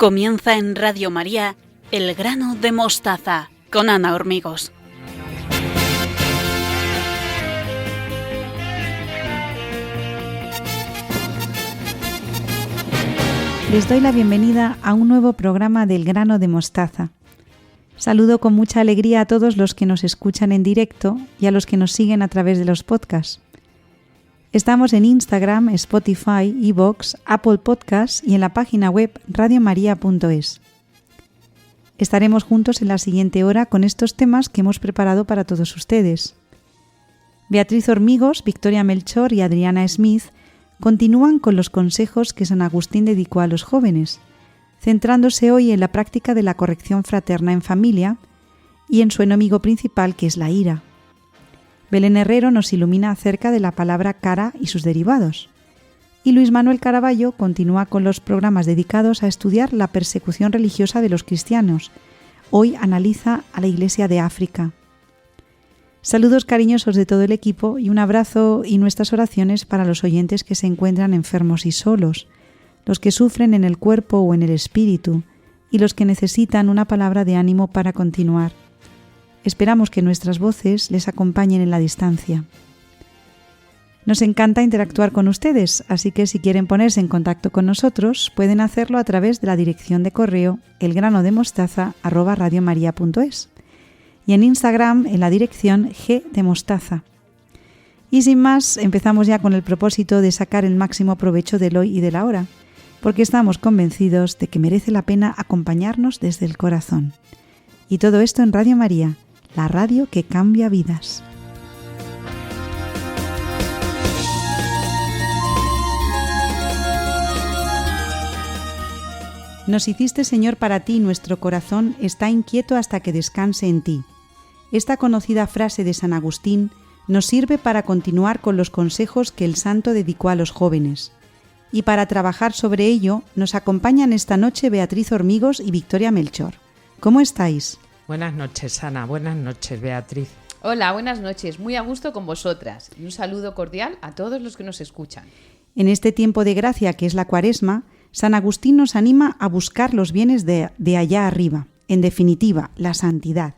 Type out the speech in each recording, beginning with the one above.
Comienza en Radio María El grano de mostaza con Ana Hormigos. Les doy la bienvenida a un nuevo programa del grano de mostaza. Saludo con mucha alegría a todos los que nos escuchan en directo y a los que nos siguen a través de los podcasts. Estamos en Instagram, Spotify, iVoox, Apple Podcasts y en la página web radiomaria.es. Estaremos juntos en la siguiente hora con estos temas que hemos preparado para todos ustedes. Beatriz Hormigos, Victoria Melchor y Adriana Smith continúan con los consejos que San Agustín dedicó a los jóvenes, centrándose hoy en la práctica de la corrección fraterna en familia y en su enemigo principal, que es la ira. Belén Herrero nos ilumina acerca de la palabra cara y sus derivados. Y Luis Manuel Caraballo continúa con los programas dedicados a estudiar la persecución religiosa de los cristianos. Hoy analiza a la Iglesia de África. Saludos cariñosos de todo el equipo y un abrazo y nuestras oraciones para los oyentes que se encuentran enfermos y solos, los que sufren en el cuerpo o en el espíritu y los que necesitan una palabra de ánimo para continuar. Esperamos que nuestras voces les acompañen en la distancia. Nos encanta interactuar con ustedes, así que si quieren ponerse en contacto con nosotros, pueden hacerlo a través de la dirección de correo elgranodemostaza@radiomaria.es y en Instagram en la dirección gdemostaza. Y sin más, empezamos ya con el propósito de sacar el máximo provecho del hoy y de la hora, porque estamos convencidos de que merece la pena acompañarnos desde el corazón. Y todo esto en Radio María, la radio que cambia vidas. Nos hiciste, Señor, para ti, nuestro corazón está inquieto hasta que descanse en ti. Esta conocida frase de San Agustín nos sirve para continuar con los consejos que el santo dedicó a los jóvenes. Y para trabajar sobre ello, nos acompañan esta noche Beatriz Hormigos y Victoria Melchor. ¿Cómo estáis? Buenas noches, Ana. Buenas noches, Beatriz. Hola, buenas noches. Muy a gusto con vosotras. Y un saludo cordial a todos los que nos escuchan. En este tiempo de gracia que es la Cuaresma, San Agustín nos anima a buscar los bienes de allá arriba, en definitiva, la santidad.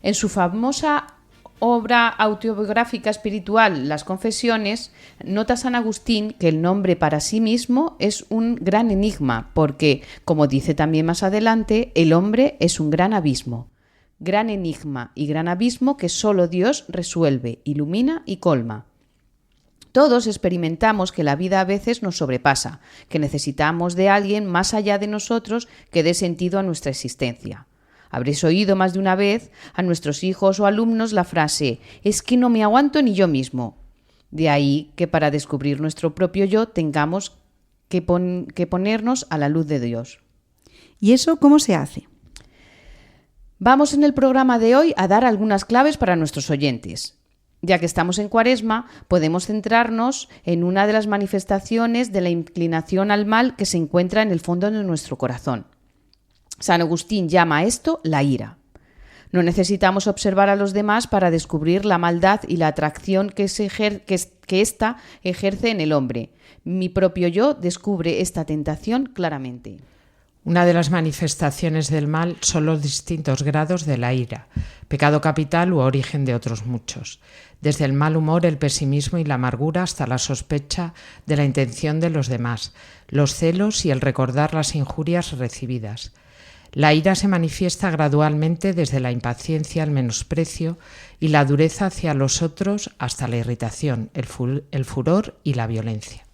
En su famosa obra autobiográfica espiritual, Las Confesiones, nota San Agustín que el nombre para sí mismo es un gran enigma, porque, como dice también más adelante, el hombre es un gran abismo. Gran enigma y gran abismo que solo Dios resuelve, ilumina y colma. Todos experimentamos que la vida a veces nos sobrepasa, que necesitamos de alguien más allá de nosotros que dé sentido a nuestra existencia. Habréis oído más de una vez a nuestros hijos o alumnos la frase «es que no me aguanto ni yo mismo». De ahí que para descubrir nuestro propio yo tengamos que ponernos a la luz de Dios. ¿Y eso cómo se hace? Vamos en el programa de hoy a dar algunas claves para nuestros oyentes. Ya que estamos en Cuaresma, podemos centrarnos en una de las manifestaciones de la inclinación al mal que se encuentra en el fondo de nuestro corazón. San Agustín llama a esto la ira. No necesitamos observar a los demás para descubrir la maldad y la atracción que ésta ejerce en el hombre. Mi propio yo descubre esta tentación claramente. Una de las manifestaciones del mal son los distintos grados de la ira, pecado capital u origen de otros muchos. Desde el mal humor, el pesimismo y la amargura hasta la sospecha de la intención de los demás, los celos y el recordar las injurias recibidas. La ira se manifiesta gradualmente desde la impaciencia al menosprecio y la dureza hacia los otros hasta la irritación, el furor y la violencia.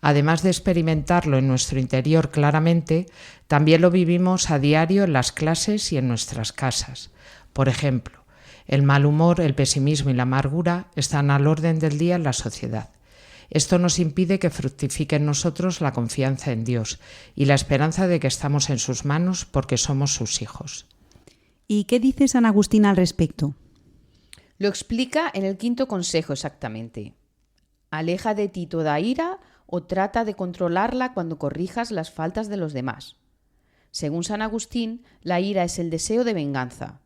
Además de experimentarlo en nuestro interior claramente, también lo vivimos a diario en las clases y en nuestras casas. Por ejemplo, el mal humor, el pesimismo y la amargura están al orden del día en la sociedad. Esto nos impide que fructifique en nosotros la confianza en Dios y la esperanza de que estamos en sus manos porque somos sus hijos. ¿Y qué dice San Agustín al respecto? Lo explica en el 5º consejo exactamente. Aleja de ti toda ira o trata de controlarla cuando corrijas las faltas de los demás. Según San Agustín, la ira es el deseo de venganza.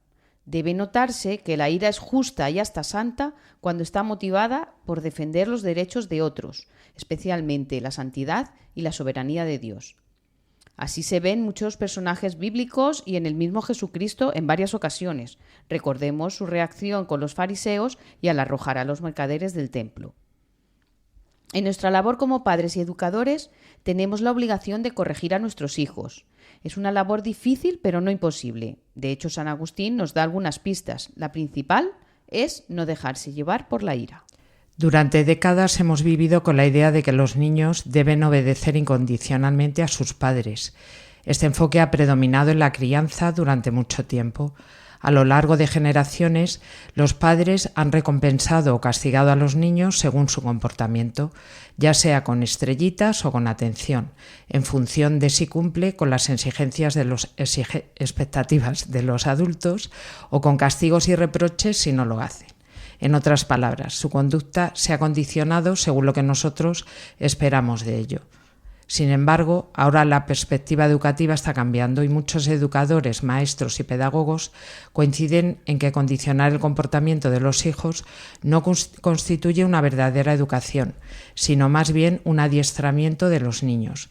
Debe notarse que la ira es justa y hasta santa cuando está motivada por defender los derechos de otros, especialmente la santidad y la soberanía de Dios. Así se ven muchos personajes bíblicos y en el mismo Jesucristo en varias ocasiones. Recordemos su reacción con los fariseos y al arrojar a los mercaderes del templo. En nuestra labor como padres y educadores tenemos la obligación de corregir a nuestros hijos. Es una labor difícil pero no imposible. De hecho, San Agustín nos da algunas pistas. La principal es no dejarse llevar por la ira. Durante décadas hemos vivido con la idea de que los niños deben obedecer incondicionalmente a sus padres. Este enfoque ha predominado en la crianza durante mucho tiempo. A lo largo de generaciones, los padres han recompensado o castigado a los niños según su comportamiento, ya sea con estrellitas o con atención, en función de si cumple con las exigencias de las expectativas de los adultos o con castigos y reproches si no lo hacen. En otras palabras, su conducta se ha condicionado según lo que nosotros esperamos de ello. Sin embargo, ahora la perspectiva educativa está cambiando y muchos educadores, maestros y pedagogos coinciden en que condicionar el comportamiento de los hijos no constituye una verdadera educación, sino más bien un adiestramiento de los niños.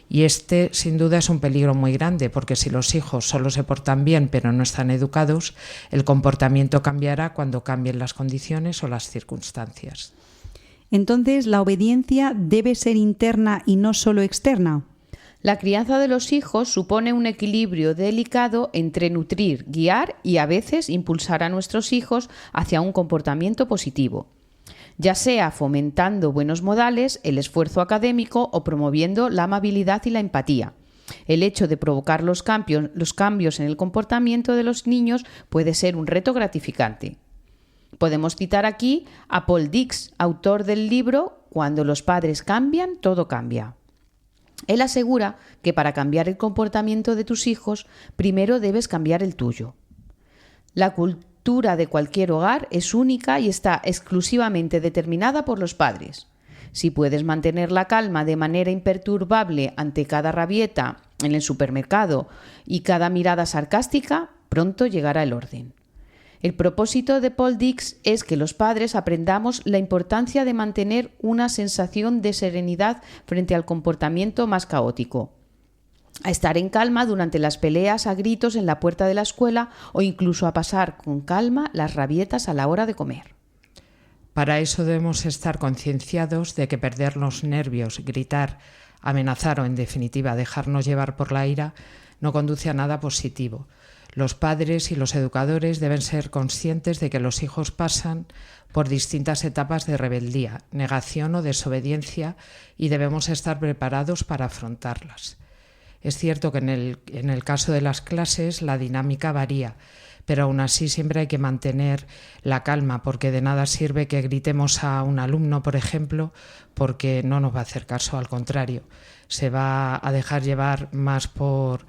Y este, sin duda, es un peligro muy grande, porque si los hijos solo se portan bien pero no están educados, el comportamiento cambiará cuando cambien las condiciones o las circunstancias. Entonces, ¿la obediencia debe ser interna y no solo externa? La crianza de los hijos supone un equilibrio delicado entre nutrir, guiar y a veces impulsar a nuestros hijos hacia un comportamiento positivo, ya sea fomentando buenos modales, el esfuerzo académico o promoviendo la amabilidad y la empatía. El hecho de provocar los cambios en el comportamiento de los niños puede ser un reto gratificante. Podemos citar aquí a Paul Dix, autor del libro Cuando los padres cambian, todo cambia. Él asegura que para cambiar el comportamiento de tus hijos, primero debes cambiar el tuyo. La cultura de cualquier hogar es única y está exclusivamente determinada por los padres. Si puedes mantener la calma de manera imperturbable ante cada rabieta en el supermercado y cada mirada sarcástica, pronto llegará el orden. El propósito de Paul Dix es que los padres aprendamos la importancia de mantener una sensación de serenidad frente al comportamiento más caótico, a estar en calma durante las peleas a gritos en la puerta de la escuela o incluso a pasar con calma las rabietas a la hora de comer. Para eso debemos estar concienciados de que perder los nervios, gritar, amenazar o, en definitiva, dejarnos llevar por la ira no conduce a nada positivo. Los padres y los educadores deben ser conscientes de que los hijos pasan por distintas etapas de rebeldía, negación o desobediencia y debemos estar preparados para afrontarlas. Es cierto que en el caso de las clases la dinámica varía, pero aún así siempre hay que mantener la calma, porque de nada sirve que gritemos a un alumno, por ejemplo, porque no nos va a hacer caso, al contrario, se va a dejar llevar más por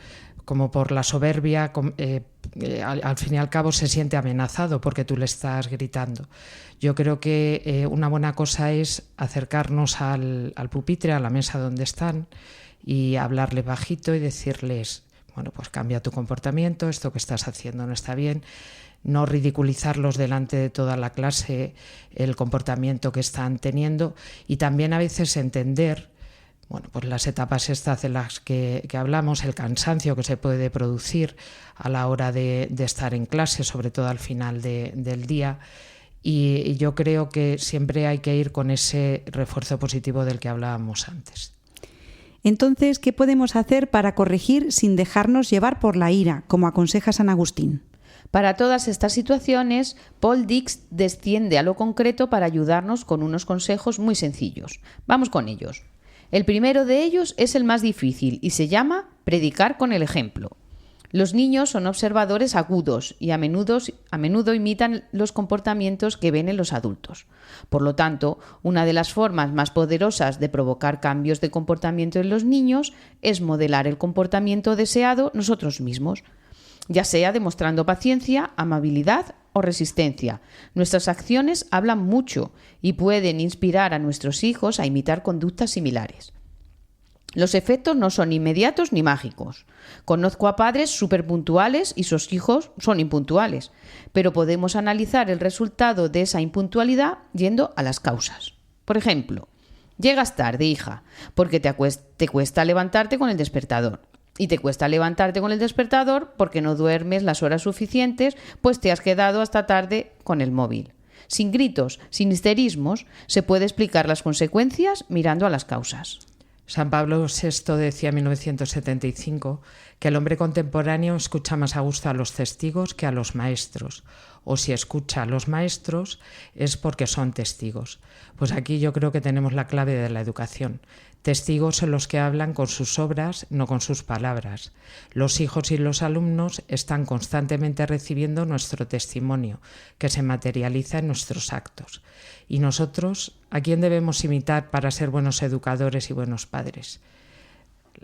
la soberbia, al fin y al cabo se siente amenazado porque tú le estás gritando. Yo creo que una buena cosa es acercarnos al pupitre, a la mesa donde están, y hablarle bajito y decirles, bueno, pues cambia tu comportamiento, esto que estás haciendo no está bien, no ridiculizarlos delante de toda la clase el comportamiento que están teniendo, y también a veces entender, bueno, pues las etapas estas de las que hablamos, el cansancio que se puede producir a la hora de estar en clase, sobre todo al final del día, y yo creo que siempre hay que ir con ese refuerzo positivo del que hablábamos antes. Entonces, ¿qué podemos hacer para corregir sin dejarnos llevar por la ira, como aconseja San Agustín? Para todas estas situaciones, Paul Dix desciende a lo concreto para ayudarnos con unos consejos muy sencillos. Vamos con ellos. El primero de ellos es el más difícil y se llama predicar con el ejemplo. Los niños son observadores agudos y a menudo imitan los comportamientos que ven en los adultos. Por lo tanto, una de las formas más poderosas de provocar cambios de comportamiento en los niños es modelar el comportamiento deseado nosotros mismos, ya sea demostrando paciencia, amabilidad o resistencia. Nuestras acciones hablan mucho y pueden inspirar a nuestros hijos a imitar conductas similares. Los efectos no son inmediatos ni mágicos. Conozco a padres superpuntuales y sus hijos son impuntuales, pero podemos analizar el resultado de esa impuntualidad yendo a las causas. Por ejemplo, llegas tarde, hija, porque te cuesta levantarte con el despertador. y te cuesta levantarte con el despertador porque no duermes las horas suficientes, pues te has quedado hasta tarde con el móvil. Sin gritos, sin histerismos, se puede explicar las consecuencias mirando a las causas. San Pablo VI decía en 1975 que el hombre contemporáneo escucha más a gusto a los testigos que a los maestros, o si escucha a los maestros es porque son testigos. Pues aquí yo creo que tenemos la clave de la educación. Testigos son los que hablan con sus obras, no con sus palabras. Los hijos y los alumnos están constantemente recibiendo nuestro testimonio, que se materializa en nuestros actos. Y nosotros, ¿a quién debemos imitar para ser buenos educadores y buenos padres?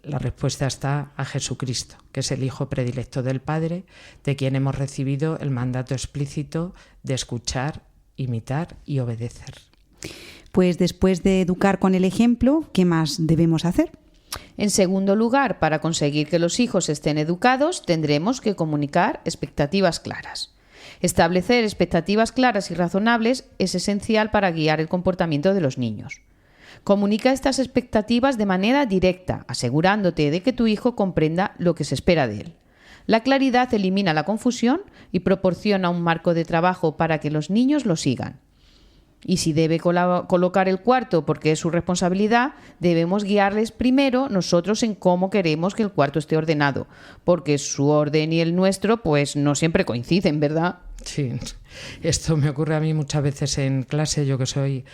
La respuesta está a Jesucristo, que es el Hijo predilecto del Padre, de quien hemos recibido el mandato explícito de escuchar, imitar y obedecer. Pues después de educar con el ejemplo, ¿qué más debemos hacer? En segundo lugar, para conseguir que los hijos estén educados, tendremos que comunicar expectativas claras. Establecer expectativas claras y razonables es esencial para guiar el comportamiento de los niños. Comunica estas expectativas de manera directa, asegurándote de que tu hijo comprenda lo que se espera de él. La claridad elimina la confusión y proporciona un marco de trabajo para que los niños lo sigan. Y si debe colocar el cuarto porque es su responsabilidad, debemos guiarles primero nosotros en cómo queremos que el cuarto esté ordenado, porque su orden y el nuestro pues no siempre coinciden, ¿verdad? Sí, esto me ocurre a mí muchas veces en clase, yo que soy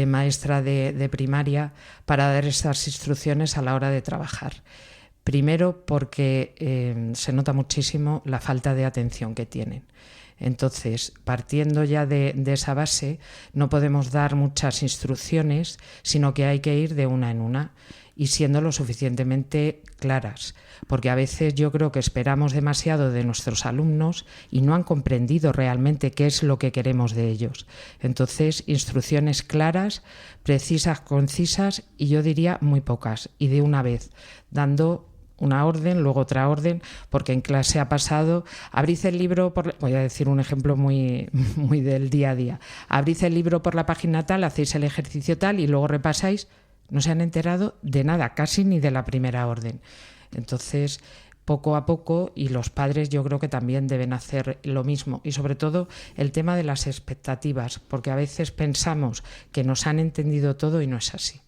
maestra de primaria, para dar estas instrucciones a la hora de trabajar. Primero porque se nota muchísimo la falta de atención que tienen. Entonces, partiendo ya de esa base, no podemos dar muchas instrucciones, sino que hay que ir de una en una y siendo lo suficientemente claras, porque a veces yo creo que esperamos demasiado de nuestros alumnos y no han comprendido realmente qué es lo que queremos de ellos. Entonces, instrucciones claras, precisas, concisas y yo diría muy pocas, y de una vez, dando una orden, luego otra orden, porque en clase ha pasado, abrís el libro, voy a decir un ejemplo muy del día a día, abrís el libro por la página tal, hacéis el ejercicio tal y luego repasáis, no se han enterado de nada, casi ni de la primera orden. Entonces, poco a poco, y los padres yo creo que también deben hacer lo mismo, y sobre todo el tema de las expectativas, porque a veces pensamos que nos han entendido todo y no es así.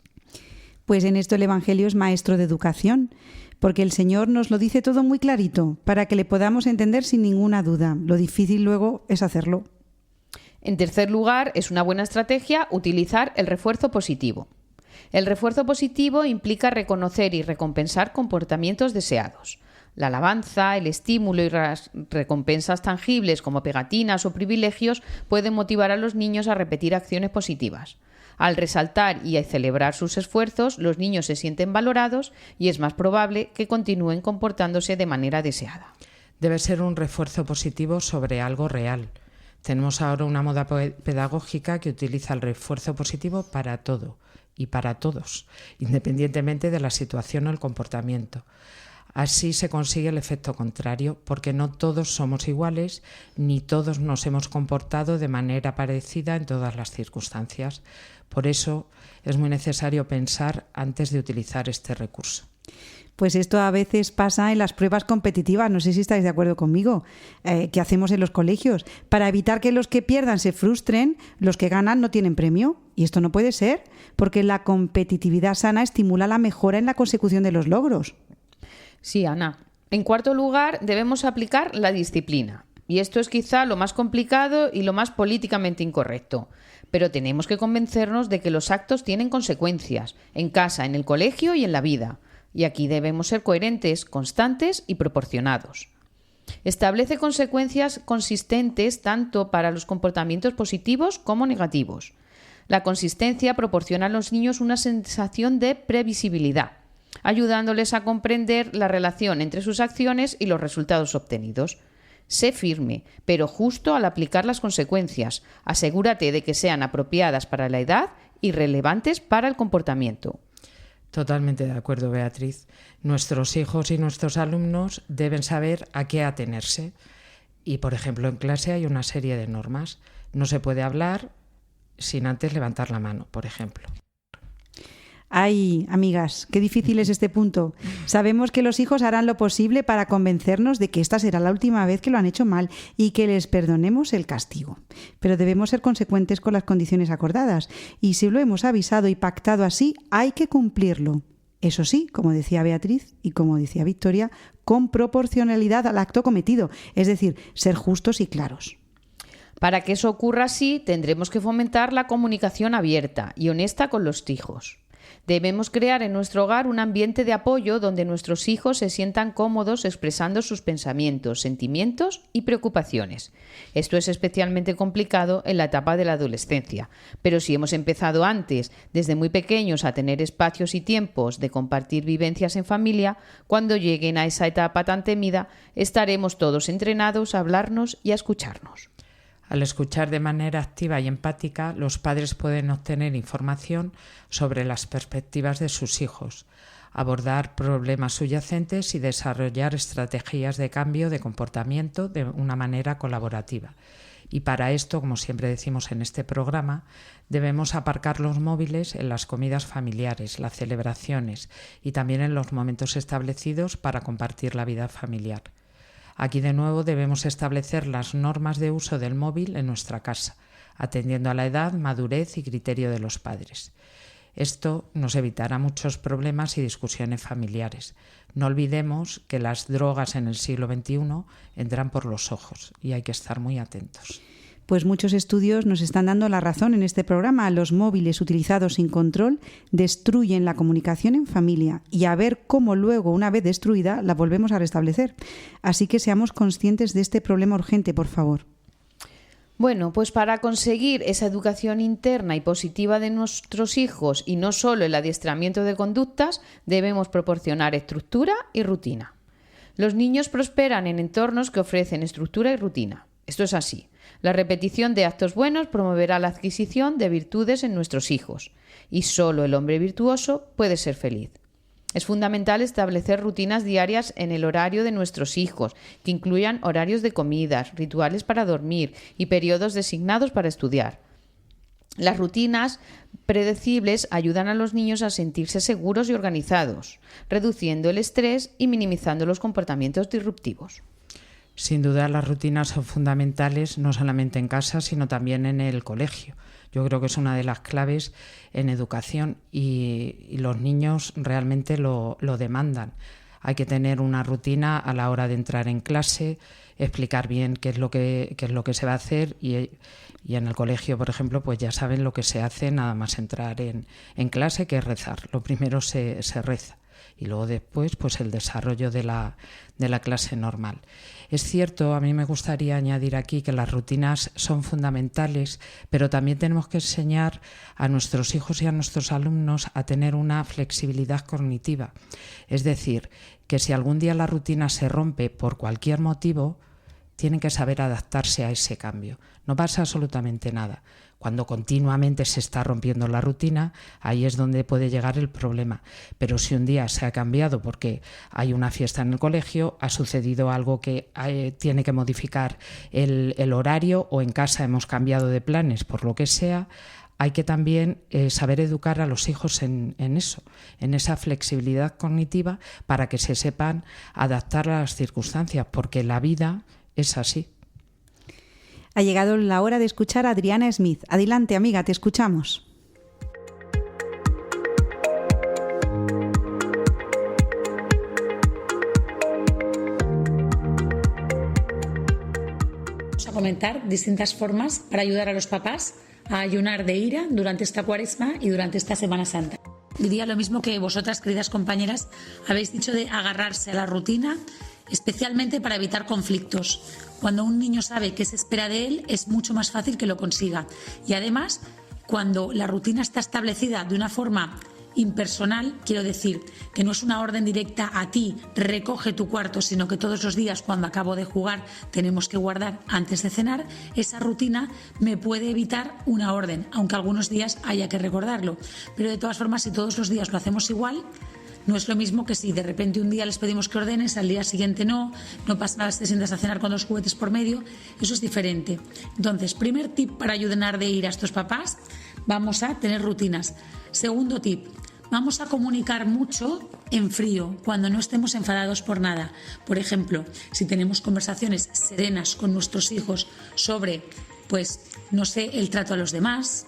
Pues en esto el Evangelio es maestro de educación, porque el Señor nos lo dice todo muy clarito, para que le podamos entender sin ninguna duda. Lo difícil luego es hacerlo. En tercer lugar, es una buena estrategia utilizar el refuerzo positivo. El refuerzo positivo implica reconocer y recompensar comportamientos deseados. La alabanza, el estímulo y las recompensas tangibles como pegatinas o privilegios pueden motivar a los niños a repetir acciones positivas. Al resaltar y a celebrar sus esfuerzos, los niños se sienten valorados y es más probable que continúen comportándose de manera deseada. Debe ser un refuerzo positivo sobre algo real. Tenemos ahora una moda pedagógica que utiliza el refuerzo positivo para todo y para todos, independientemente de la situación o el comportamiento. Así se consigue el efecto contrario, porque no todos somos iguales, ni todos nos hemos comportado de manera parecida en todas las circunstancias. Por eso es muy necesario pensar antes de utilizar este recurso. Pues esto a veces pasa en las pruebas competitivas, no sé si estáis de acuerdo conmigo, que hacemos en los colegios. Para evitar que los que pierdan se frustren, los que ganan no tienen premio. Y esto no puede ser, porque la competitividad sana estimula la mejora en la consecución de los logros. Sí, Ana. En cuarto lugar, debemos aplicar la disciplina. Y esto es quizá lo más complicado y lo más políticamente incorrecto. Pero tenemos que convencernos de que los actos tienen consecuencias, en casa, en el colegio y en la vida. Y aquí debemos ser coherentes, constantes y proporcionados. Establece consecuencias consistentes tanto para los comportamientos positivos como negativos. La consistencia proporciona a los niños una sensación de previsibilidad, ayudándoles a comprender la relación entre sus acciones y los resultados obtenidos. Sé firme, pero justo al aplicar las consecuencias. Asegúrate de que sean apropiadas para la edad y relevantes para el comportamiento. Totalmente de acuerdo, Beatriz. Nuestros hijos y nuestros alumnos deben saber a qué atenerse. Y, por ejemplo, en clase hay una serie de normas. No se puede hablar sin antes levantar la mano, por ejemplo. Ay, amigas, qué difícil es este punto. Sabemos que los hijos harán lo posible para convencernos de que esta será la última vez que lo han hecho mal y que les perdonemos el castigo. Pero debemos ser consecuentes con las condiciones acordadas y si lo hemos avisado y pactado así, hay que cumplirlo. Eso sí, como decía Beatriz y como decía Victoria, con proporcionalidad al acto cometido, es decir, ser justos y claros. Para que eso ocurra así, tendremos que fomentar la comunicación abierta y honesta con los hijos. Debemos crear en nuestro hogar un ambiente de apoyo donde nuestros hijos se sientan cómodos expresando sus pensamientos, sentimientos y preocupaciones. Esto es especialmente complicado en la etapa de la adolescencia, pero si hemos empezado antes, desde muy pequeños, a tener espacios y tiempos de compartir vivencias en familia, cuando lleguen a esa etapa tan temida, estaremos todos entrenados a hablarnos y a escucharnos. Al escuchar de manera activa y empática, los padres pueden obtener información sobre las perspectivas de sus hijos, abordar problemas subyacentes y desarrollar estrategias de cambio de comportamiento de una manera colaborativa. Y para esto, como siempre decimos en este programa, debemos aparcar los móviles en las comidas familiares, las celebraciones y también en los momentos establecidos para compartir la vida familiar. Aquí de nuevo debemos establecer las normas de uso del móvil en nuestra casa, atendiendo a la edad, madurez y criterio de los padres. Esto nos evitará muchos problemas y discusiones familiares. No olvidemos que las drogas en el siglo XXI entran por los ojos y hay que estar muy atentos. Pues muchos estudios nos están dando la razón en este programa. Los móviles utilizados sin control destruyen la comunicación en familia y a ver cómo luego, una vez destruida, la volvemos a restablecer. Así que seamos conscientes de este problema urgente, por favor. Bueno, pues para conseguir esa educación interna y positiva de nuestros hijos y no solo el adiestramiento de conductas, debemos proporcionar estructura y rutina. Los niños prosperan en entornos que ofrecen estructura y rutina. Esto es así. La repetición de actos buenos promoverá la adquisición de virtudes en nuestros hijos y solo el hombre virtuoso puede ser feliz. Es fundamental establecer rutinas diarias en el horario de nuestros hijos, que incluyan horarios de comidas, rituales para dormir y periodos designados para estudiar. Las rutinas predecibles ayudan a los niños a sentirse seguros y organizados, reduciendo el estrés y minimizando los comportamientos disruptivos. Sin duda las rutinas son fundamentales no solamente en casa, sino también en el colegio. Yo creo que es una de las claves en educación y los niños realmente lo demandan. Hay que tener una rutina a la hora de entrar en clase, explicar bien qué es lo que se va a hacer y en el colegio, por ejemplo, pues ya saben lo que se hace nada más entrar en clase, que es rezar. Lo primero se reza. Y luego después pues el desarrollo de la clase normal. Es cierto, a mí me gustaría añadir aquí que las rutinas son fundamentales, pero también tenemos que enseñar a nuestros hijos y a nuestros alumnos a tener una flexibilidad cognitiva. Es decir, que si algún día la rutina se rompe por cualquier motivo, tienen que saber adaptarse a ese cambio. No pasa absolutamente nada. Cuando continuamente se está rompiendo la rutina, ahí es donde puede llegar el problema. Pero si un día se ha cambiado porque hay una fiesta en el colegio, ha sucedido algo que tiene que modificar el horario o en casa hemos cambiado de planes por lo que sea, hay que también saber educar a los hijos en eso, en esa flexibilidad cognitiva para que se sepan adaptar a las circunstancias, porque la vida es así. Ha llegado la hora de escuchar a Adriana Smith. Adelante, amiga, te escuchamos. Vamos a comentar distintas formas para ayudar a los papás a ayunar de ira durante esta Cuaresma y durante esta Semana Santa. Diría lo mismo que vosotras, queridas compañeras, habéis dicho de agarrarse a la rutina, especialmente para evitar conflictos. Cuando un niño sabe qué se espera de él, es mucho más fácil que lo consiga. Y además, cuando la rutina está establecida de una forma impersonal, quiero decir que no es una orden directa a ti, recoge tu cuarto, sino que todos los días cuando acabo de jugar tenemos que guardar antes de cenar, esa rutina me puede evitar una orden, aunque algunos días haya que recordarlo. Pero de todas formas, si todos los días lo hacemos igual, no es lo mismo que si de repente un día les pedimos que ordenes, al día siguiente no pasa nada, te sientas a cenar con 2 juguetes por medio, eso es diferente. Entonces, primer tip para ayudar de ir a estos papás, vamos a tener rutinas. Segundo tip, Vamos a comunicar mucho en frío, cuando no estemos enfadados por nada. Por ejemplo, si tenemos conversaciones serenas con nuestros hijos sobre, no sé, el trato a los demás.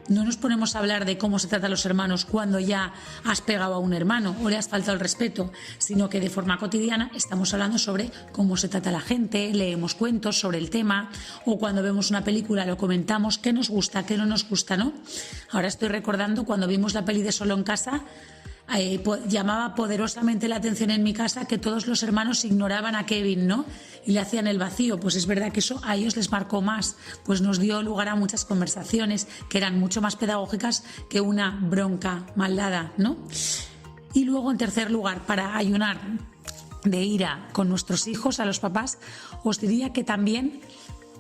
No nos ponemos a hablar de cómo se trata a los hermanos cuando ya has pegado a un hermano o le has faltado el respeto, sino que de forma cotidiana estamos hablando sobre cómo se trata a la gente, leemos cuentos sobre el tema, o cuando vemos una película lo comentamos, qué nos gusta, qué no nos gusta, ¿no? Ahora estoy recordando cuando vimos la peli de Solo en casa, llamaba poderosamente la atención en mi casa que todos los hermanos ignoraban a Kevin, ¿no? Y le hacían el vacío. Pues es verdad que eso a ellos les marcó más, pues nos dio lugar a muchas conversaciones que eran mucho más pedagógicas que una bronca mal dada, ¿no? Y luego, en tercer lugar, para ayunar de ira con nuestros hijos, a los papás, os diría que también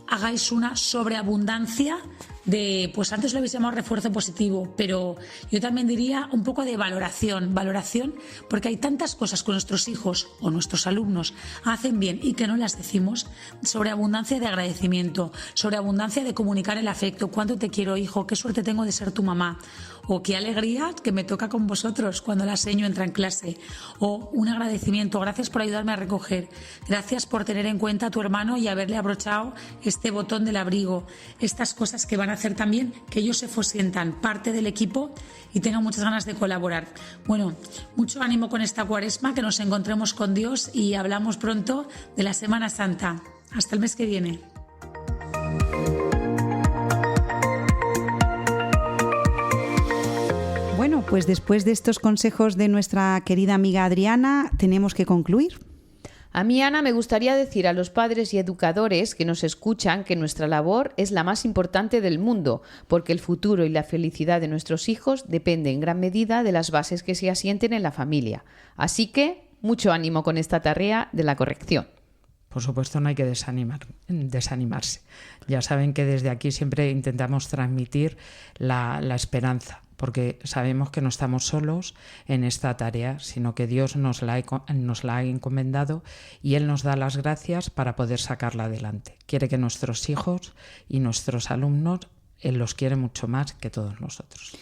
hagáis una sobreabundancia de, pues antes lo habéis llamado refuerzo positivo, pero yo también diría un poco de valoración, porque hay tantas cosas que nuestros hijos o nuestros alumnos hacen bien y que no las decimos. Sobreabundancia de agradecimiento, sobreabundancia de comunicar el afecto, cuánto te quiero, hijo, qué suerte tengo de ser tu mamá, o qué alegría que me toca con vosotros cuando la seño entra en clase, o un agradecimiento, gracias por ayudarme a recoger, gracias por tener en cuenta a tu hermano y haberle abrochado este botón del abrigo. Estas cosas que van a hacer también que ellos se sientan parte del equipo y tengan muchas ganas de colaborar. Bueno, mucho ánimo con esta Cuaresma, que nos encontremos con Dios y hablamos pronto de la Semana Santa. Hasta el mes que viene. Bueno, pues después de estos consejos de nuestra querida amiga Adriana, tenemos que concluir. A mí, Ana, me gustaría decir a los padres y educadores que nos escuchan que nuestra labor es la más importante del mundo, porque el futuro y la felicidad de nuestros hijos depende en gran medida de las bases que se asienten en la familia. Así que, mucho ánimo con esta tarea de la corrección. Por supuesto, no hay que desanimarse. Ya saben que desde aquí siempre intentamos transmitir la esperanza, porque sabemos que no estamos solos en esta tarea, sino que Dios nos la ha encomendado y Él nos da las gracias para poder sacarla adelante. Quiere que nuestros hijos y nuestros alumnos, Él los quiere mucho más que todos nosotros.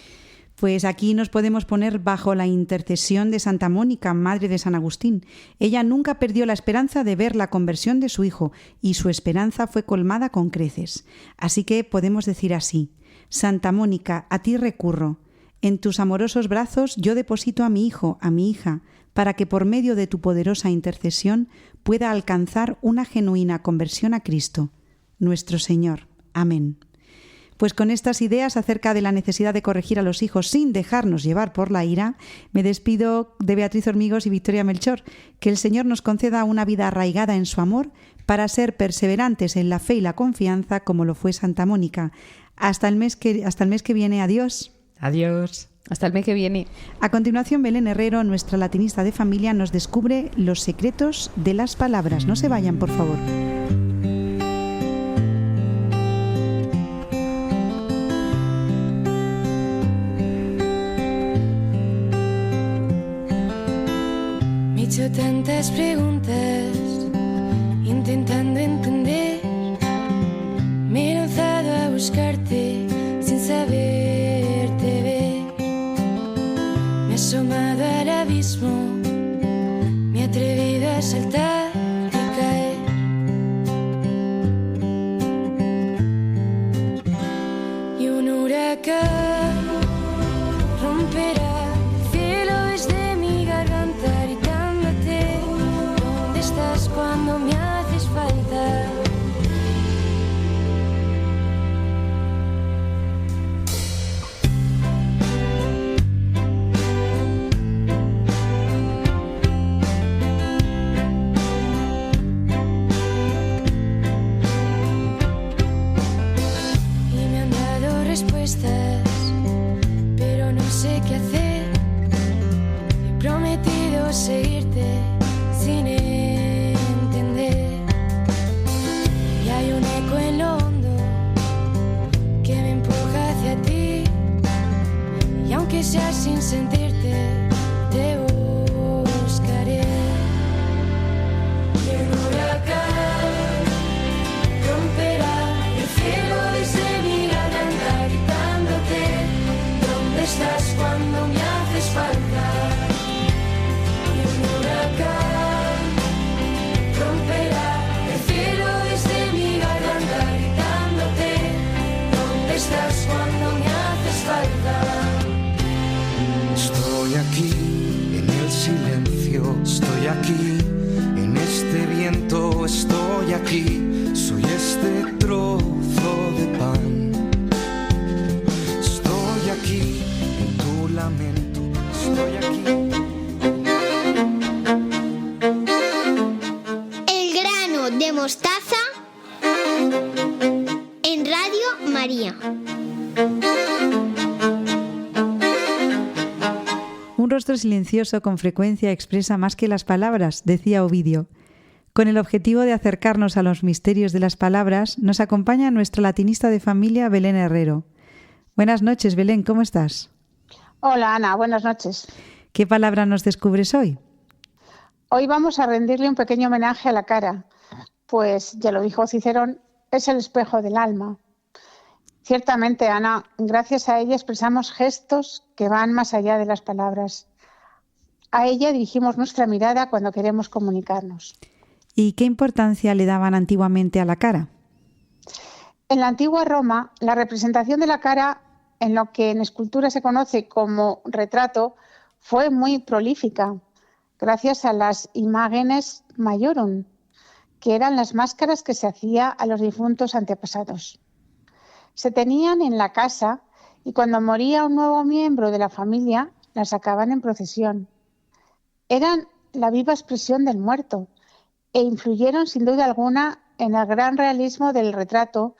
Pues aquí nos podemos poner bajo la intercesión de Santa Mónica, madre de San Agustín. Ella nunca perdió la esperanza de ver la conversión de su hijo y su esperanza fue colmada con creces. Así que podemos decir así: Santa Mónica, a ti recurro. En tus amorosos brazos yo deposito a mi hijo, a mi hija, para que por medio de tu poderosa intercesión pueda alcanzar una genuina conversión a Cristo, nuestro Señor. Amén. Pues con estas ideas acerca de la necesidad de corregir a los hijos sin dejarnos llevar por la ira, me despido de Beatriz Hormigos y Victoria Melchor. Que el Señor nos conceda una vida arraigada en su amor para ser perseverantes en la fe y la confianza como lo fue Santa Mónica. Hasta el mes que viene. Adiós. Adiós. Hasta el mes que viene. A continuación, Belén Herrero, nuestra latinista de familia, nos descubre los secretos de las palabras. No se vayan, por favor. Me he hecho tantas preguntas, intentando entender. Me he lanzado a buscarte sin saberte ver. Me he asomado al abismo, me he atrevido a saltar y caer. Y un huracán romperá el cielo desde mi garganta, gritándote: ¿dónde estás cuando me haces falta? Pero no sé qué hacer. He prometido seguirte sin entender. aquí, en este viento estoy aquí, soy este trozo de pan. Estoy aquí en tu lamento, estoy aquí. El grano de mostaza en Radio María. Un rostro silencioso con frecuencia expresa más que las palabras, decía Ovidio. Con el objetivo de acercarnos a los misterios de las palabras, nos acompaña nuestra latinista de familia, Belén Herrero. Buenas noches, Belén, ¿cómo estás? Hola, Ana, buenas noches. ¿Qué palabra nos descubres hoy? Hoy vamos a rendirle un pequeño homenaje a la cara, pues, ya lo dijo Cicerón, es el espejo del alma. Ciertamente, Ana, gracias a ella expresamos gestos que van más allá de las palabras. A ella dirigimos nuestra mirada cuando queremos comunicarnos. ¿Y qué importancia le daban antiguamente a la cara? En la antigua Roma, la representación de la cara, en lo que en escultura se conoce como retrato, fue muy prolífica, gracias a las imágenes maiorum, que eran las máscaras que se hacía a los difuntos antepasados. Se tenían en la casa y cuando moría un nuevo miembro de la familia, la sacaban en procesión. Eran la viva expresión del muerto e influyeron sin duda alguna en el gran realismo del retrato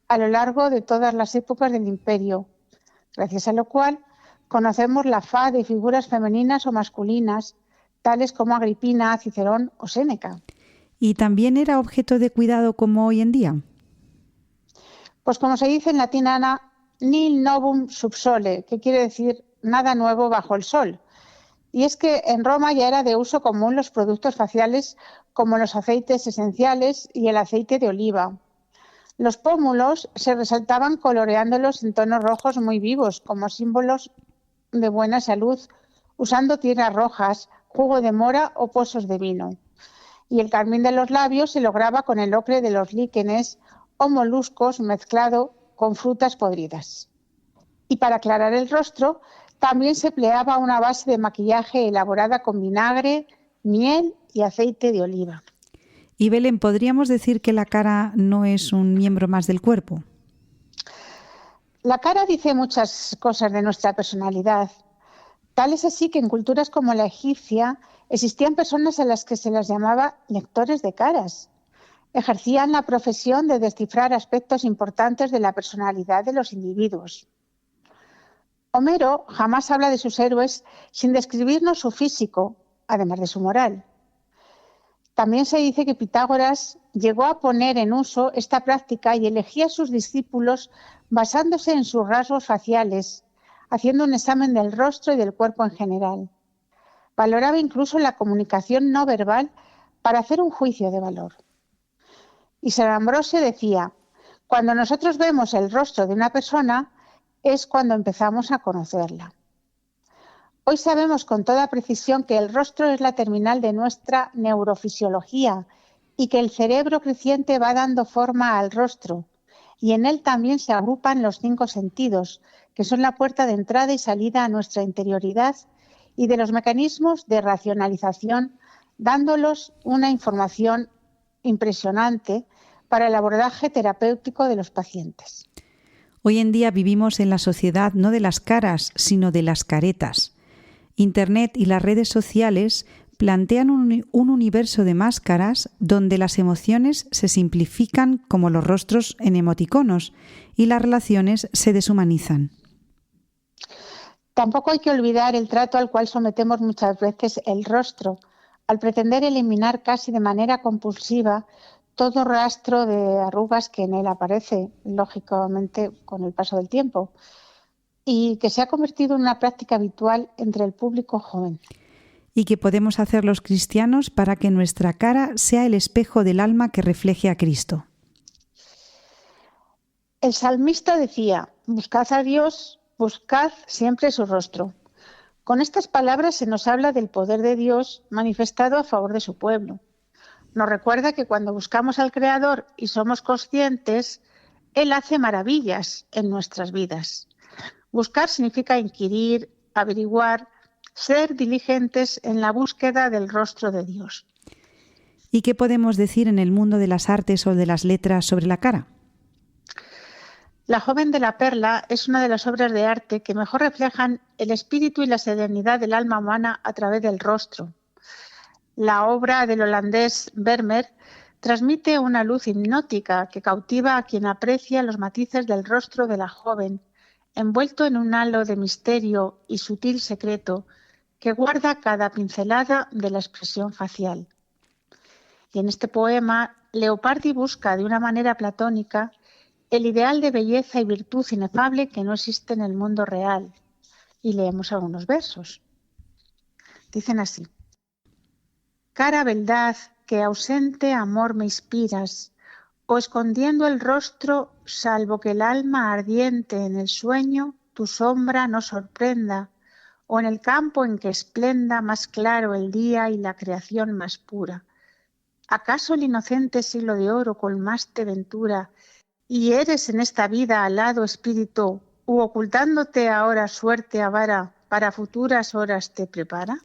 a lo largo de todas las épocas del imperio, gracias a lo cual conocemos la faz de figuras femeninas o masculinas, tales como Agripina, Cicerón o Séneca. ¿Y también era objeto de cuidado como hoy en día? Pues como se dice en latín, Ana, nil novum sub sole, que quiere decir nada nuevo bajo el sol. Y es que en Roma ya era de uso común los productos faciales como los aceites esenciales y el aceite de oliva. Los pómulos se resaltaban coloreándolos en tonos rojos muy vivos como símbolos de buena salud, usando tierras rojas, jugo de mora o pozos de vino. Y el carmín de los labios se lograba con el ocre de los líquenes o moluscos mezclado con frutas podridas. Y para aclarar el rostro, también se empleaba una base de maquillaje elaborada con vinagre, miel y aceite de oliva. Y Belén, ¿podríamos decir que la cara no es un miembro más del cuerpo? La cara dice muchas cosas de nuestra personalidad. Tal es así que en culturas como la egipcia existían personas a las que se las llamaba lectores de caras. Ejercían la profesión de descifrar aspectos importantes de la personalidad de los individuos. Homero jamás habla de sus héroes sin describirnos su físico, además de su moral. También se dice que Pitágoras llegó a poner en uso esta práctica y elegía a sus discípulos basándose en sus rasgos faciales, haciendo un examen del rostro y del cuerpo en general. Valoraba incluso la comunicación no verbal para hacer un juicio de valor. Y San Ambrosio decía, cuando nosotros vemos el rostro de una persona es cuando empezamos a conocerla. Hoy sabemos con toda precisión que el rostro es la terminal de nuestra neurofisiología y que el cerebro creciente va dando forma al rostro y en él también se agrupan los 5 sentidos, que son la puerta de entrada y salida a nuestra interioridad y de los mecanismos de racionalización, dándolos una información impresionante para el abordaje terapéutico de los pacientes. Hoy en día vivimos en la sociedad no de las caras, sino de las caretas. Internet y las redes sociales plantean un universo de máscaras donde las emociones se simplifican como los rostros en emoticonos y las relaciones se deshumanizan. Tampoco hay que olvidar el trato al cual sometemos muchas veces el rostro, al pretender eliminar casi de manera compulsiva todo rastro de arrugas que en él aparece, lógicamente, con el paso del tiempo, y que se ha convertido en una práctica habitual entre el público joven. ¿Y qué podemos hacer los cristianos para que nuestra cara sea el espejo del alma que refleje a Cristo? El salmista decía, buscad a Dios, buscad siempre su rostro. Con estas palabras se nos habla del poder de Dios manifestado a favor de su pueblo. Nos recuerda que cuando buscamos al Creador y somos conscientes, Él hace maravillas en nuestras vidas. Buscar significa inquirir, averiguar, ser diligentes en la búsqueda del rostro de Dios. ¿Y qué podemos decir en el mundo de las artes o de las letras sobre la cara? La joven de la perla es una de las obras de arte que mejor reflejan el espíritu y la serenidad del alma humana a través del rostro. La obra del holandés Vermeer transmite una luz hipnótica que cautiva a quien aprecia los matices del rostro de la joven, envuelto en un halo de misterio y sutil secreto que guarda cada pincelada de la expresión facial. Y en este poema, Leopardi busca de una manera platónica el ideal de belleza y virtud inefable que no existe en el mundo real. Y leemos algunos versos. Dicen así: cara beldad, que ausente amor me inspiras, o escondiendo el rostro, salvo que el alma ardiente en el sueño tu sombra no sorprenda, o en el campo en que esplenda más claro el día y la creación más pura. ¿Acaso el inocente siglo de oro colmaste ventura, y eres en esta vida alado espíritu, u ocultándote ahora suerte avara, para futuras horas te prepara?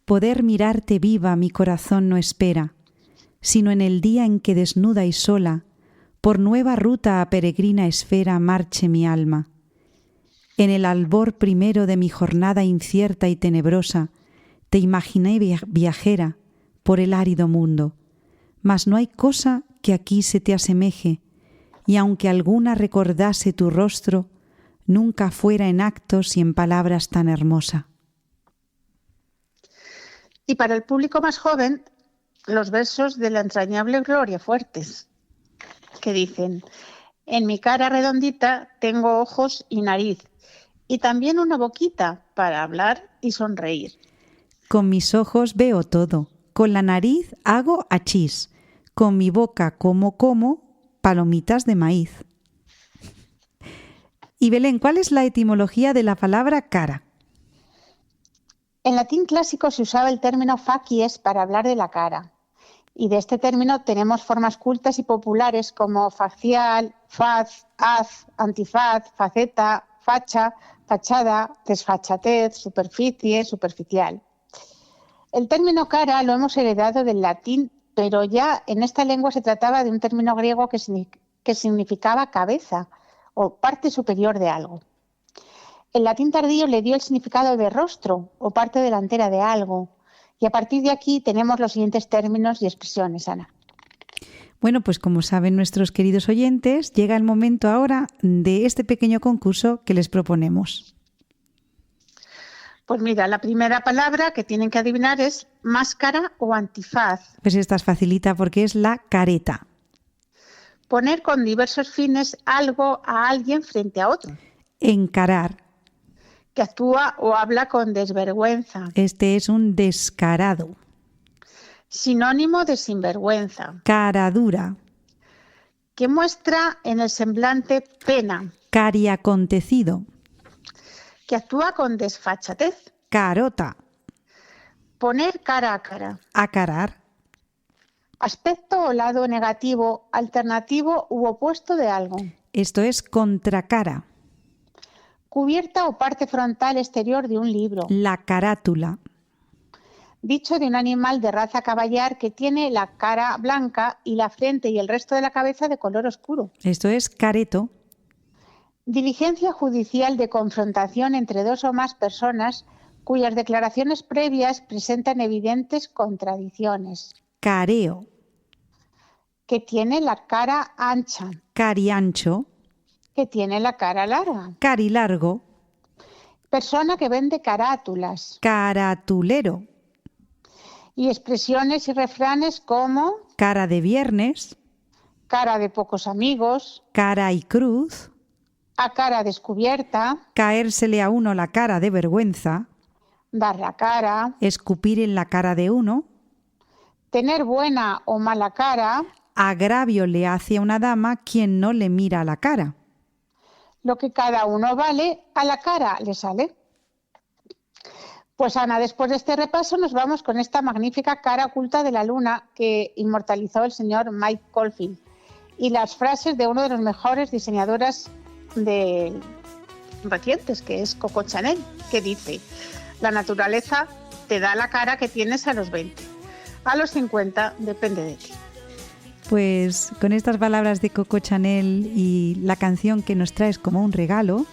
Poder mirarte viva mi corazón no espera, sino en el día en que desnuda y sola, por nueva ruta a peregrina esfera marche mi alma. En el albor primero de mi jornada incierta y tenebrosa, te imaginé viajera por el árido mundo, mas no hay cosa que aquí se te asemeje, y aunque alguna recordase tu rostro, nunca fuera en actos y en palabras tan hermosa. Y para el público más joven, los versos de la entrañable Gloria Fuertes, que dicen: en mi cara redondita tengo ojos y nariz, y también una boquita para hablar y sonreír. Con mis ojos veo todo, con la nariz hago achís, con mi boca como palomitas de maíz. Y Belén, ¿cuál es la etimología de la palabra cara? En latín clásico se usaba el término facies para hablar de la cara. Y de este término tenemos formas cultas y populares como facial, faz, haz, antifaz, faceta, facha, fachada, desfachatez, superficie, superficial. El término cara lo hemos heredado del latín, pero ya en esta lengua se trataba de un término griego que significaba cabeza o parte superior de algo. El latín tardío le dio el significado de rostro o parte delantera de algo. Y a partir de aquí tenemos los siguientes términos y expresiones, Ana. Bueno, pues como saben nuestros queridos oyentes, llega el momento ahora de este pequeño concurso que les proponemos. Pues mira, la primera palabra que tienen que adivinar es máscara o antifaz. Pues esta es facilita porque es la careta. Poner con diversos fines algo a alguien frente a otro. Encarar. Que actúa o habla con desvergüenza. Este es un descarado. Sinónimo de sinvergüenza. Cara dura. Que muestra en el semblante pena. Cariacontecido. Que actúa con desfachatez. Carota. Poner cara a cara. Acarar. Aspecto o lado negativo, alternativo u opuesto de algo. Esto es contracara. Cubierta o parte frontal exterior de un libro. La carátula. Dicho de un animal de raza caballar que tiene la cara blanca y la frente y el resto de la cabeza de color oscuro. Esto es careto. Diligencia judicial de confrontación entre dos o más personas cuyas declaraciones previas presentan evidentes contradicciones. Careo. Que tiene la cara ancha. Cariancho. Que tiene la cara larga. Carilargo. Persona que vende carátulas. Caratulero. Y expresiones y refranes como cara de viernes. Cara de pocos amigos. Cara y cruz. A cara descubierta. Caérsele a uno la cara de vergüenza. Dar la cara. Escupir en la cara de uno. Tener buena o mala cara. Agravio le hace a una dama quien no le mira a la cara. Lo que cada uno vale, a la cara le sale. Pues Ana, después de este repaso nos vamos con esta magnífica cara oculta de la luna que inmortalizó el señor Mike Caulfield y las frases de uno de los mejores diseñadoras recientes, que es Coco Chanel, que dice: la naturaleza te da la cara que tienes a los 20. a los 50, depende de ti. Pues con estas palabras de Coco Chanel y la canción que nos traes como un regalo,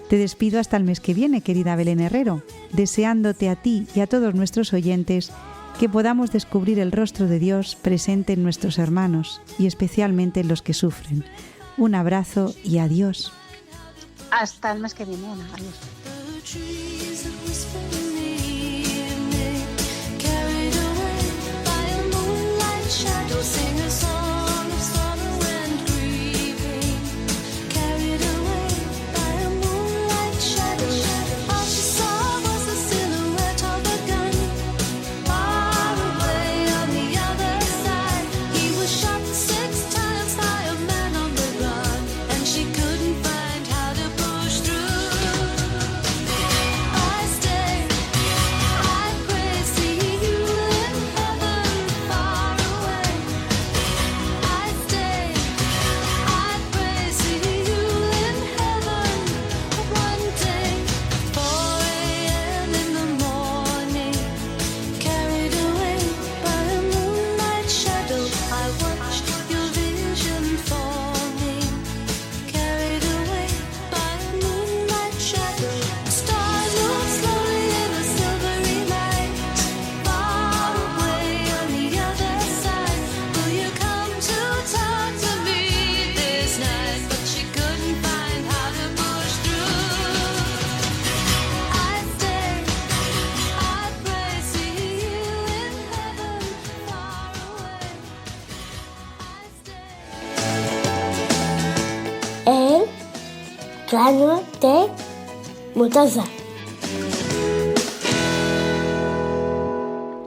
te despido hasta el mes que viene, querida Belén Herrero, deseándote a ti y a todos nuestros oyentes que podamos descubrir el rostro de Dios presente en nuestros hermanos y especialmente en los que sufren. Un abrazo y adiós. Hasta el mes que viene. Adiós. Grano de mostaza.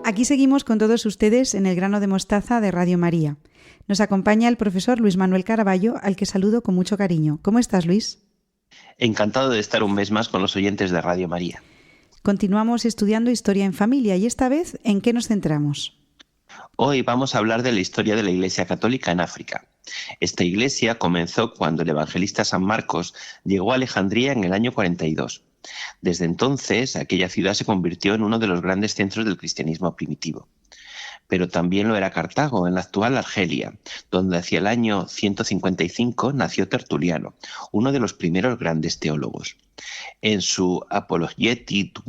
Aquí seguimos con todos ustedes en el Grano de Mostaza de Radio María. Nos acompaña el profesor Luis Manuel Caraballo, al que saludo con mucho cariño. ¿Cómo estás, Luis? Encantado de estar un mes más con los oyentes de Radio María. Continuamos estudiando Historia en Familia y esta vez, ¿en qué nos centramos? Hoy vamos a hablar de la historia de la Iglesia Católica en África. Esta iglesia comenzó cuando el evangelista San Marcos llegó a Alejandría en el año 42. Desde entonces, aquella ciudad se convirtió en uno de los grandes centros del cristianismo primitivo. Pero también lo era Cartago, en la actual Argelia, donde hacia el año 155 nació Tertuliano, uno de los primeros grandes teólogos. En su Apologeticum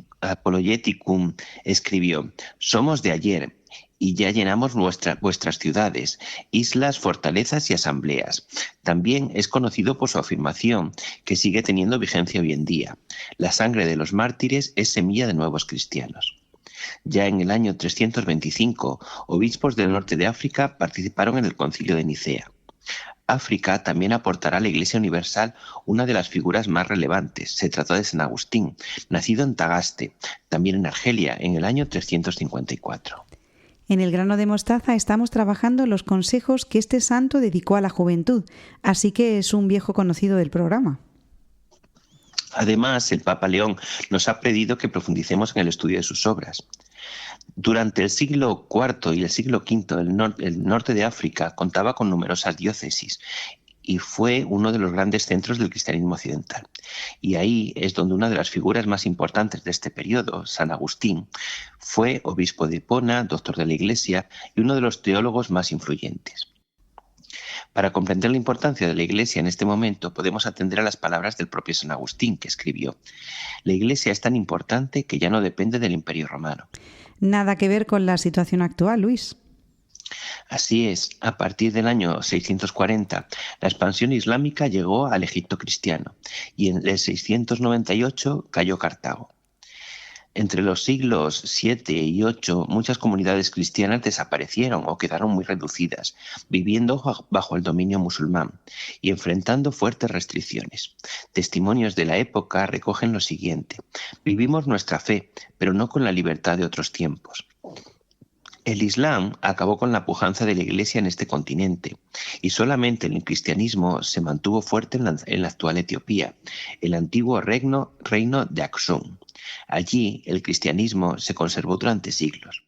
escribió: «Somos de ayer, y ya llenamos vuestras ciudades, islas, fortalezas y asambleas». También es conocido por su afirmación, que sigue teniendo vigencia hoy en día: «La sangre de los mártires es semilla de nuevos cristianos». Ya en el año 325, obispos del norte de África participaron en el Concilio de Nicea. África también aportará a la Iglesia Universal una de las figuras más relevantes. Se trató de San Agustín, nacido en Tagaste, también en Argelia, en el año 354. En el Grano de Mostaza estamos trabajando los consejos que este santo dedicó a la juventud, así que es un viejo conocido del programa. Además, el Papa León nos ha pedido que profundicemos en el estudio de sus obras. Durante el siglo IV y el siglo V, el norte de África contaba con numerosas diócesis y fue uno de los grandes centros del cristianismo occidental. Y ahí es donde una de las figuras más importantes de este periodo, San Agustín, fue obispo de Hipona, doctor de la Iglesia y uno de los teólogos más influyentes. Para comprender la importancia de la Iglesia en este momento, podemos atender a las palabras del propio San Agustín, que escribió: «La Iglesia es tan importante que ya no depende del Imperio Romano». Nada que ver con la situación actual, Luis. Así es, a partir del año 640, la expansión islámica llegó al Egipto cristiano y en el 698 cayó Cartago. Entre los siglos VII y VIII, muchas comunidades cristianas desaparecieron o quedaron muy reducidas, viviendo bajo el dominio musulmán y enfrentando fuertes restricciones. Testimonios de la época recogen lo siguiente: «Vivimos nuestra fe, pero no con la libertad de otros tiempos». El Islam acabó con la pujanza de la Iglesia en este continente y solamente el cristianismo se mantuvo fuerte en la actual Etiopía, el antiguo reino de Aksum. Allí el cristianismo se conservó durante siglos.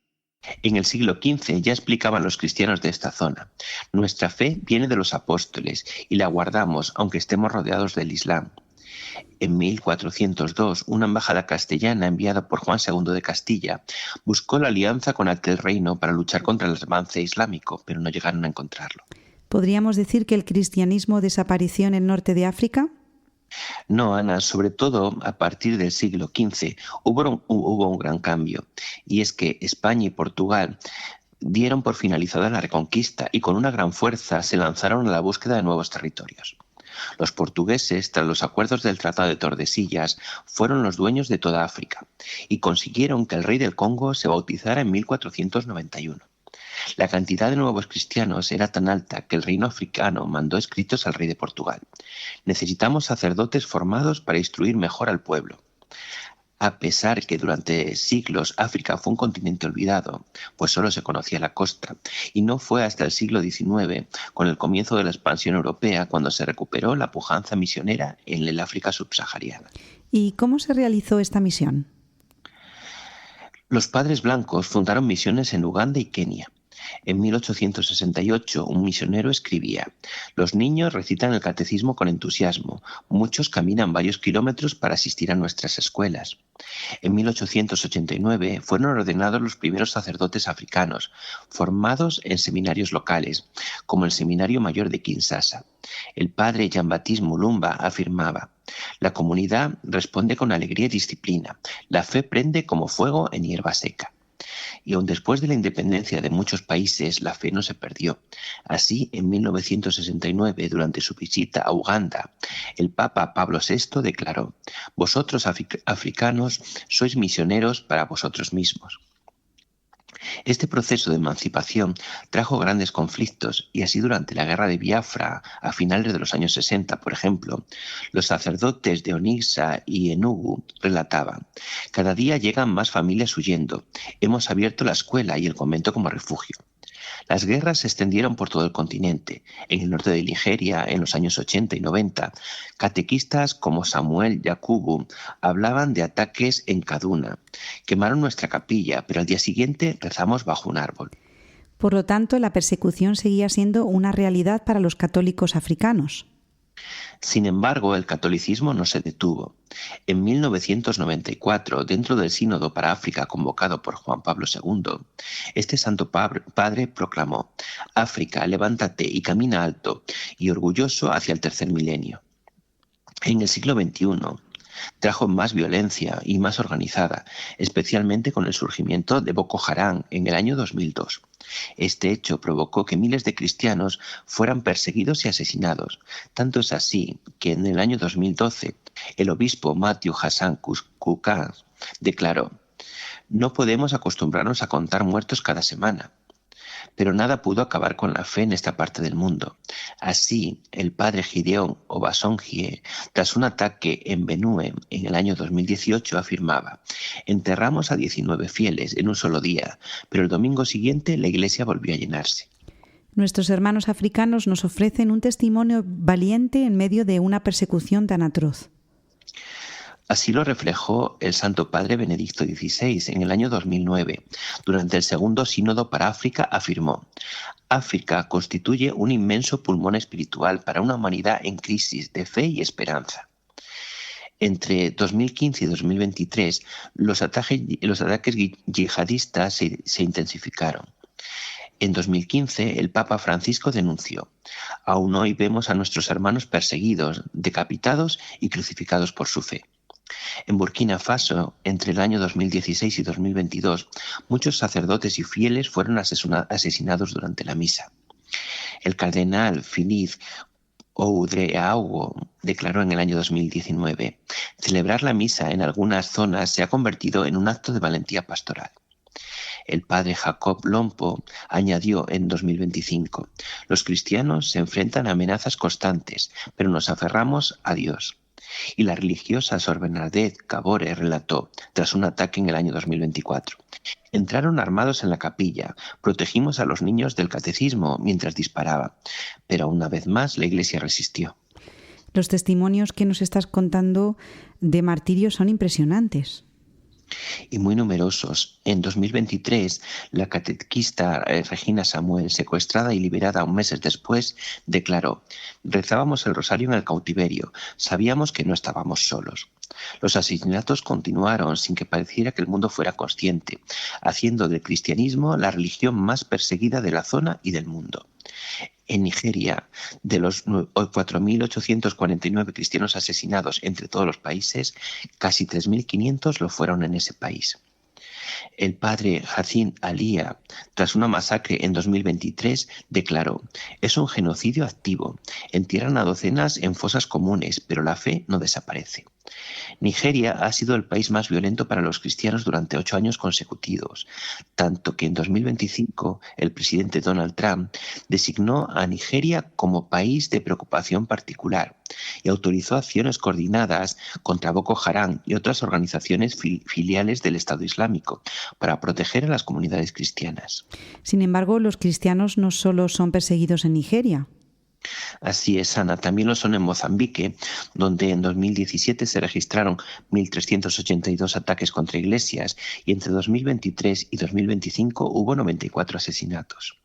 En el siglo XV ya explicaban los cristianos de esta zona: «Nuestra fe viene de los apóstoles y la guardamos aunque estemos rodeados del Islam». En 1402, una embajada castellana enviada por Juan II de Castilla buscó la alianza con aquel reino para luchar contra el avance islámico, pero no llegaron a encontrarlo. ¿Podríamos decir que el cristianismo desapareció en el norte de África? No, Ana, sobre todo a partir del siglo XV hubo un gran cambio, y es que España y Portugal dieron por finalizada la reconquista y con una gran fuerza se lanzaron a la búsqueda de nuevos territorios. Los portugueses, tras los acuerdos del Tratado de Tordesillas, fueron los dueños de toda África y consiguieron que el rey del Congo se bautizara en 1491. La cantidad de nuevos cristianos era tan alta que el reino africano mandó escritos al rey de Portugal. Necesitamos sacerdotes formados para instruir mejor al pueblo. A pesar que durante siglos África fue un continente olvidado, pues solo se conocía la costa, y no fue hasta el siglo XIX, con el comienzo de la expansión europea, cuando se recuperó la pujanza misionera en el África subsahariana. ¿Y cómo se realizó esta misión? Los padres blancos fundaron misiones en Uganda y Kenia. En 1868, un misionero escribía: «Los niños recitan el catecismo con entusiasmo. Muchos caminan varios kilómetros para asistir a nuestras escuelas». En 1889 fueron ordenados los primeros sacerdotes africanos, formados en seminarios locales, como el Seminario Mayor de Kinshasa. El padre Jean-Baptiste Mulumba afirmaba: «La comunidad responde con alegría y disciplina. La fe prende como fuego en hierba seca». Y aun después de la independencia de muchos países, la fe no se perdió. Así, en 1969, durante su visita a Uganda, el Papa Pablo VI declaró: «Vosotros, africanos, sois misioneros para vosotros mismos». Este proceso de emancipación trajo grandes conflictos y así durante la guerra de Biafra a finales de los años 60, por ejemplo, los sacerdotes de Onitsha y Enugu relataban: «Cada día llegan más familias huyendo. Hemos abierto la escuela y el convento como refugio». Las guerras se extendieron por todo el continente. En el norte de Nigeria, en los años 80 y 90, catequistas como Samuel Yakubu hablaban de ataques en Kaduna. Quemaron nuestra capilla, pero al día siguiente rezamos bajo un árbol. Por lo tanto, la persecución seguía siendo una realidad para los católicos africanos. Sin embargo, el catolicismo no se detuvo. En 1994, dentro del Sínodo para África convocado por Juan Pablo II, este santo padre proclamó: «África, levántate y camina alto y orgulloso hacia el tercer milenio». En el siglo XXI trajo más violencia y más organizada, especialmente con el surgimiento de Boko Haram en el año 2002. Este hecho provocó que miles de cristianos fueran perseguidos y asesinados. Tanto es así que en el año 2012 el obispo Matthew Hassan Kuka declaró: «No podemos acostumbrarnos a contar muertos cada semana». Pero nada pudo acabar con la fe en esta parte del mundo. Así, el padre Gideon Obasongie, tras un ataque en Benue en el año 2018, afirmaba: «Enterramos a 19 fieles en un solo día, pero el domingo siguiente la iglesia volvió a llenarse». Nuestros hermanos africanos nos ofrecen un testimonio valiente en medio de una persecución tan atroz. Así lo reflejó el Santo Padre Benedicto XVI en el año 2009. Durante el segundo sínodo para África afirmó: «África constituye un inmenso pulmón espiritual para una humanidad en crisis de fe y esperanza». Entre 2015 y 2023, los ataques yihadistas se intensificaron. En 2015, el Papa Francisco denunció: «Aún hoy vemos a nuestros hermanos perseguidos, decapitados y crucificados por su fe». En Burkina Faso, entre el año 2016 y 2022, muchos sacerdotes y fieles fueron asesinados durante la misa. El cardenal Philippe Ouedraogo declaró en el año 2019: «Celebrar la misa en algunas zonas se ha convertido en un acto de valentía pastoral». El padre Jacob Lompo añadió en 2025: «Los cristianos se enfrentan a amenazas constantes, pero nos aferramos a Dios». Y la religiosa Sor Bernadette Cabore relató, tras un ataque en el año 2024: «Entraron armados en la capilla, protegimos a los niños del catecismo mientras disparaban, pero una vez más la iglesia resistió». Los testimonios que nos estás contando de martirio son impresionantes. y muy numerosos. En 2023, la catequista Regina Samuel, secuestrada y liberada meses después, declaró: «Rezábamos el rosario en el cautiverio, sabíamos que no estábamos solos». Los asesinatos continuaron sin que pareciera que el mundo fuera consciente, haciendo del cristianismo la religión más perseguida de la zona y del mundo. En Nigeria, de los 4.849 cristianos asesinados entre todos los países, casi 3.500 lo fueron en ese país. El padre Hacin Alia, tras una masacre en 2023, declaró: «Es un genocidio activo. Entierran a docenas en fosas comunes, pero la fe no desaparece». Nigeria ha sido el país más violento para los cristianos durante 8 años consecutivos, tanto que en 2025 el presidente Donald Trump designó a Nigeria como país de preocupación particular y autorizó acciones coordinadas contra Boko Haram y otras organizaciones filiales del Estado Islámico para proteger a las comunidades cristianas. Sin embargo, los cristianos no solo son perseguidos en Nigeria. Así es, Ana. También lo son en Mozambique, donde en 2017 se registraron 1.382 ataques contra iglesias y entre 2023 y 2025 hubo 94 asesinatos.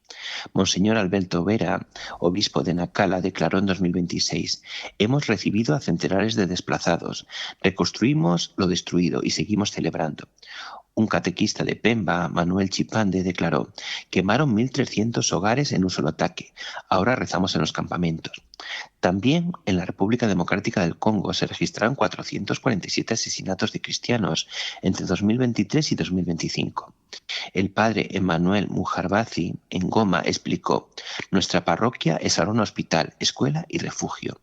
Monseñor Alberto Vera, obispo de Nacala, declaró en 2026: «Hemos recibido a centenares de desplazados, reconstruimos lo destruido y seguimos celebrando». Un catequista de Pemba, Manuel Chipande, declaró: «Quemaron 1.300 hogares en un solo ataque. Ahora rezamos en los campamentos». También en la República Democrática del Congo se registraron 447 asesinatos de cristianos entre 2023 y 2025. El padre Emmanuel Mujarbazi, en Goma, explicó: «Nuestra parroquia es ahora un hospital, escuela y refugio».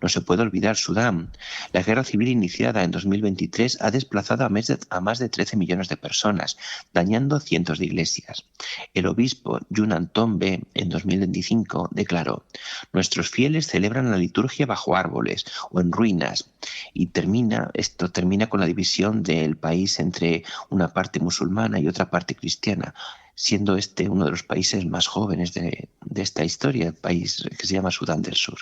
No se puede olvidar Sudán. La guerra civil iniciada en 2023 ha desplazado a más de 13 millones de personas, dañando cientos de iglesias. El obispo Yunan Tombe, en 2025, declaró: «Nuestros fieles celebran la liturgia bajo árboles o en ruinas». Y esto termina con la división del país entre una parte musulmana y otra parte cristiana, siendo este uno de los países más jóvenes de esta historia, el país que se llama Sudán del Sur.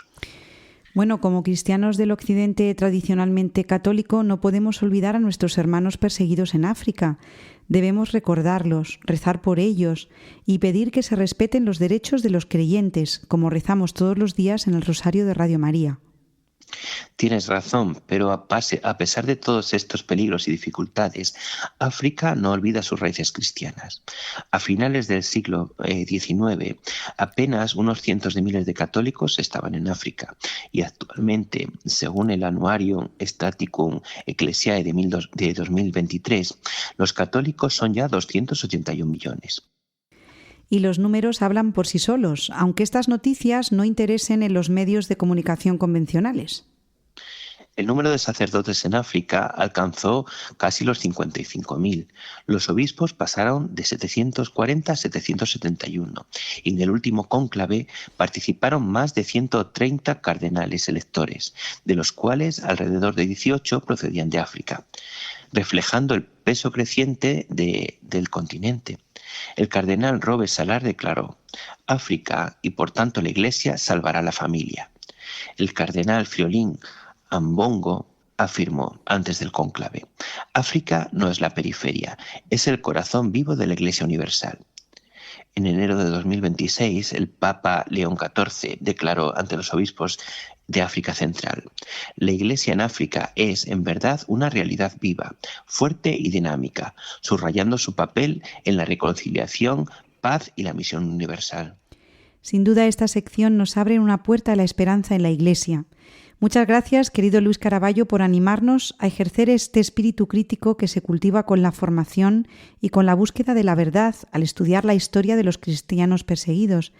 Bueno, como cristianos del occidente tradicionalmente católico, no podemos olvidar a nuestros hermanos perseguidos en África. Debemos recordarlos, rezar por ellos y pedir que se respeten los derechos de los creyentes, como rezamos todos los días en el Rosario de Radio María. Tienes razón, pero a pesar de todos estos peligros y dificultades, África no olvida sus raíces cristianas. A finales del siglo XIX, apenas unos cientos de miles de católicos estaban en África y actualmente, según el Annuarium Statisticum Ecclesiae de 2023, los católicos son ya 281 millones. Y los números hablan por sí solos, aunque estas noticias no interesen en los medios de comunicación convencionales. El número de sacerdotes en África alcanzó casi los 55.000. Los obispos pasaron de 740 a 771 y en el último cónclave participaron más de 130 cardenales electores, de los cuales alrededor de 18 procedían de África, reflejando el peso creciente del continente. El cardenal Robert Salar declaró: «África y por tanto la Iglesia salvará la familia». El cardenal Friolin Ambongo afirmó antes del cónclave: «África no es la periferia, es el corazón vivo de la Iglesia universal». En enero de 2026, el Papa León XIV declaró ante los obispos de África Central: «La Iglesia en África es, en verdad, una realidad viva, fuerte y dinámica, subrayando su papel en la reconciliación, paz y la misión universal». Sin duda, esta sección nos abre una puerta a la esperanza en la Iglesia. Muchas gracias, querido Luis Caraballo, por animarnos a ejercer este espíritu crítico que se cultiva con la formación y con la búsqueda de la verdad al estudiar la historia de los cristianos perseguidos,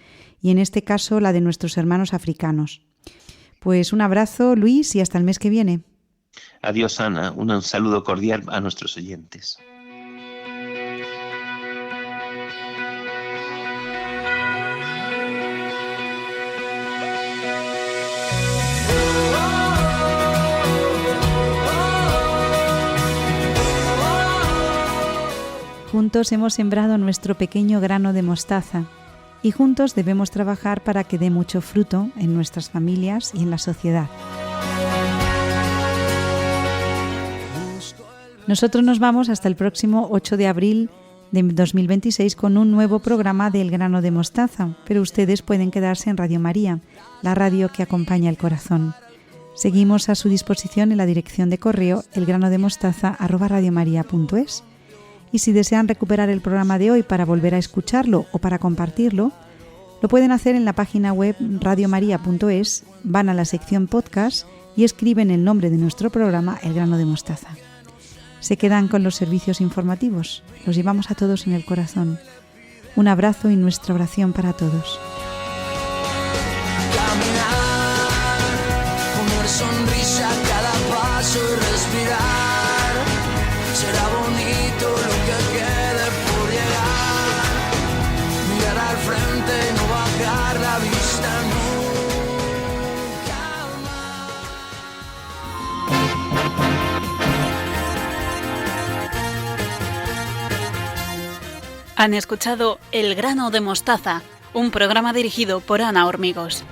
y en este caso la de nuestros hermanos africanos. Pues un abrazo, Luis, y hasta el mes que viene. Adiós, Ana. Un saludo cordial a nuestros oyentes. Juntos hemos sembrado nuestro pequeño grano de mostaza y juntos debemos trabajar para que dé mucho fruto en nuestras familias y en la sociedad. Nosotros nos vamos hasta el próximo 8 de abril de 2026 con un nuevo programa de El Grano de Mostaza, pero ustedes pueden quedarse en Radio María, la radio que acompaña el corazón. Seguimos a su disposición en la dirección de correo elgranodemostaza@radiomaria.es. Y si desean recuperar el programa de hoy para volver a escucharlo o para compartirlo, lo pueden hacer en la página web radiomaria.es, van a la sección podcast y escriben el nombre de nuestro programa, El Grano de Mostaza. Se quedan con los servicios informativos, los llevamos a todos en el corazón. Un abrazo y nuestra oración para todos. Sonrisa a cada paso y respirar. Será bonito lo que quede por llegar. Mirar al frente y no bajar la vista nunca más. Han escuchado El Grano de Mostaza, un programa dirigido por Ana Hormigos.